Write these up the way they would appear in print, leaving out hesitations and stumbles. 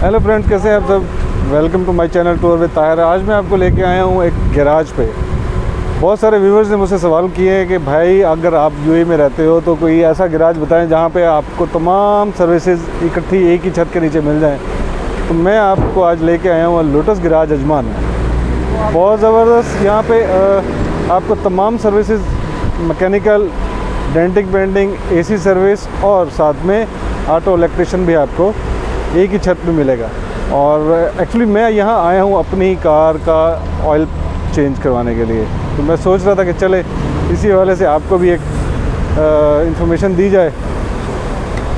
Hello friends, कैसे हैं आप सब। Welcome to my channel tour with Tahir. आज मैं आपको लेके आया हूँ एक गैराज पे। बहुत सारे व्यूवर्स ने मुझसे सवाल किए हैं कि भाई अगर आप यूएई में रहते हो तो कोई ऐसा गैराज बताएं जहाँ पे आपको तमाम सर्विसेज इकट्ठी एक ही छत के नीचे मिल जाएं। तो मैं आपको आज लेके आया हूँ लोटस गैराज अजमान में। बहुत ज़बरदस्त यहाँ पे आपको तमाम services, mechanical, denting, painting, AC service और साथ में ऑटो इलेक्ट्रिशियन भी आपको एक ही छत पे मिलेगा। और एक्चुअली मैं यहाँ आया हूँ अपनी कार का ऑयल चेंज करवाने के लिए। तो मैं सोच रहा था कि चले इसी हवाले से आपको भी एक इंफॉर्मेशन दी जाए।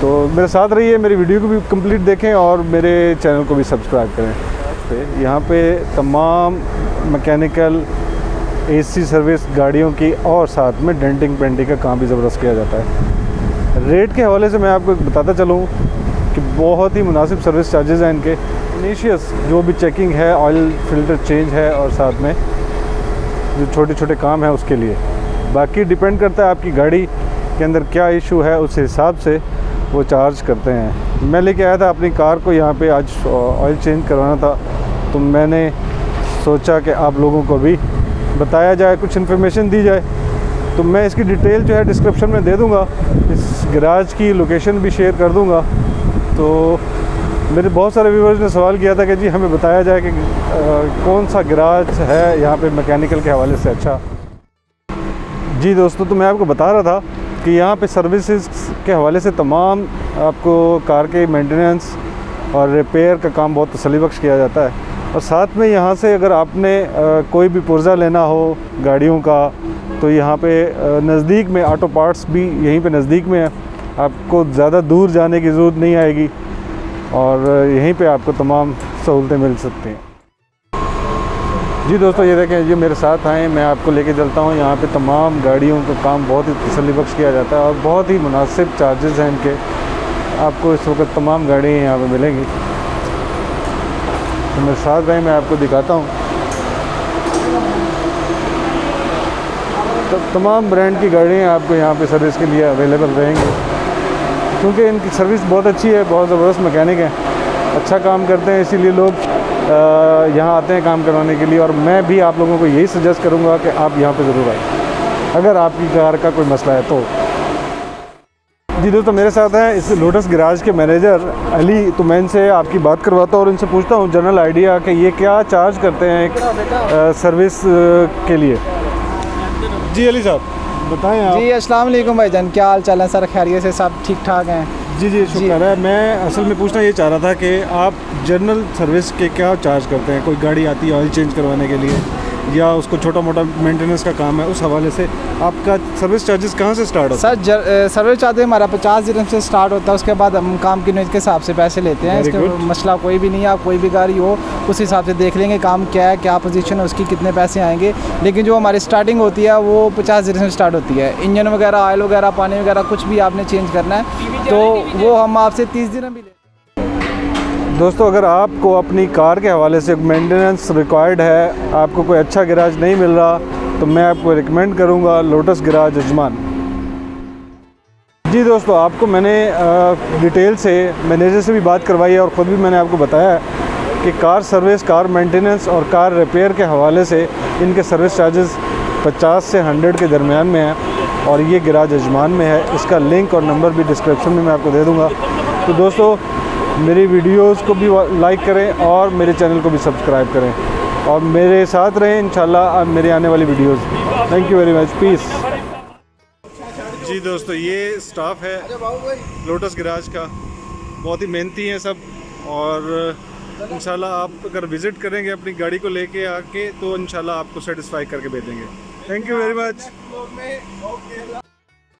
तो मेरे साथ रहिए, मेरी वीडियो को भी कंप्लीट देखें और मेरे चैनल को भी सब्सक्राइब करें। यहाँ पे तमाम मैकेनिकल, एसी सर्विस गाड़ियों की और साथ में डेंटिंग पेंटिंग का काम भी ज़बरदस्त किया जाता है। रेट के हवाले से मैं आपको बताता चलूँ कि बहुत ही मुनासिब सर्विस चार्जेस हैं इनके। इनिशियस जो भी चेकिंग है, ऑयल फिल्टर चेंज है और साथ में जो छोटे छोटे काम है उसके लिए। बाकी डिपेंड करता है आपकी गाड़ी के अंदर क्या इशू है, उस हिसाब से वो चार्ज करते हैं। मैं लेके आया था अपनी कार को यहाँ पे, आज ऑयल चेंज करवाना था। तो मैंने सोचा कि आप लोगों को भी बताया जाए, कुछ इन्फॉर्मेशन दी जाए। तो मैं इसकी डिटेल जो है डिस्क्रिप्शन में दे दूँगा, इस गैराज की लोकेशन भी शेयर कर दूँगा। तो मेरे बहुत सारे व्यूवर्स ने सवाल किया था कि जी हमें बताया जाए कि कौन सा गैराज है यहाँ पे मैकेनिकल के हवाले से अच्छा। जी दोस्तों, तो मैं आपको बता रहा था कि यहाँ पे सर्विसेज के हवाले से तमाम आपको कार के मेंटेनेंस और रिपेयर का काम बहुत तसल्ली बख्श किया जाता है। और साथ में यहाँ से अगर आपने कोई भी पुर्जा लेना हो गाड़ियों का, तो यहाँ पे नज़दीक में ऑटो पार्ट्स भी यहीं पे नज़दीक में है। आपको ज़्यादा दूर जाने की ज़रूरत नहीं आएगी और यहीं पे आपको तमाम सहूलतें मिल सकती हैं। जी दोस्तों, ये देखें, ये मेरे साथ आए, मैं आपको लेके चलता हूँ। यहाँ पे तमाम गाड़ियों का काम बहुत ही तसल्ली बख्श किया जाता है और बहुत ही मुनासिब चार्जेस हैं इनके। आपको इस वक्त तमाम गाड़ियाँ यहाँ पे मिलेंगी। तो मेरे साथ आए, मैं आपको दिखाता हूँ। तो तमाम ब्रांड की गाड़ियाँ आपको यहाँ पे सर्विस के लिए अवेलेबल रहेंगी, क्योंकि इनकी सर्विस बहुत अच्छी है। बहुत ज़बरदस्त मैकेनिक हैं, अच्छा काम करते हैं, इसीलिए लोग यहाँ आते हैं काम करवाने के लिए। और मैं भी आप लोगों को यही सजेस्ट करूँगा कि आप यहाँ पे ज़रूर आएँ अगर आपकी कार का कोई मसला है तो। जी दोस्तों, मेरे साथ हैं इस लोटस गैराज के मैनेजर अली। तो मैं इनसे आपकी बात करवाता हूँ और इनसे पूछता हूँ जनरल आइडिया कि ये क्या चार्ज करते हैं एक सर्विस के लिए। जी अली साहब, बताएं आप। जी अस्सलाम वालेकुम भाईजान, क्या हाल चाल है सर? खैरियत से सब ठीक ठाक हैं? जी शुक्र है। मैं असल में पूछना ये चाह रहा था कि आप जनरल सर्विस के क्या चार्ज करते हैं? कोई गाड़ी आती है ऑयल चेंज करवाने के लिए या उसको छोटा मोटा मेंटेनेंस का काम है, उस हवाले से आपका सर्विस चार्जेस कहाँ से स्टार्ट होता है? सर सर्विस चार्ज हमारा 50 दिरहम से स्टार्ट होता है। उसके बाद हम काम की यूनिट के हिसाब से पैसे लेते हैं। इसका मसला कोई भी नहीं है। आप कोई भी गाड़ी हो उस हिसाब से देख लेंगे काम क्या है, क्या पोजीशन है उसकी, कितने पैसे आएंगे। लेकिन जो हमारी स्टार्टिंग होती है वो 50 दिरहम से स्टार्ट होती है। इंजन वगैरह, ऑयल वगैरह, पानी वगैरह कुछ भी आपने चेंज करना है तो वो हम आपसे 30 दिरहम भी लेते हैं। दोस्तों, अगर आपको अपनी कार के हवाले से मेंटेनेंस रिक्वायर्ड है, आपको कोई अच्छा गैराज नहीं मिल रहा, तो मैं आपको रिकमेंड करूंगा लोटस गैराज अजमान। जी दोस्तों, आपको मैंने डिटेल से मैनेजर से भी बात करवाई है और ख़ुद भी मैंने आपको बताया है कि कार सर्विस, कार मेंटेनेंस और कार रिपेयर के हवाले से इनके सर्विस चार्जेस 50 से 100 के दरमियान में हैं और ये गैराज अजमान में है। इसका लिंक और नंबर भी डिस्क्रिप्शन में मैं आपको दे दूँगा। तो दोस्तों, मेरी वीडियोस को भी लाइक करें और मेरे चैनल को भी सब्सक्राइब करें और मेरे साथ रहें इंशाल्लाह मेरे आने वाली videos. Thank you very much, peace. जी दोस्तों, ये स्टाफ है लोटस गैराज का, बहुत ही मेहनती हैं सब। और इंशाल्लाह आप अगर विज़िट करेंगे अपनी गाड़ी को लेके आके तो इंशाल्लाह आपको सेटिस्फाई करके भेजेंगे। Thank you very much.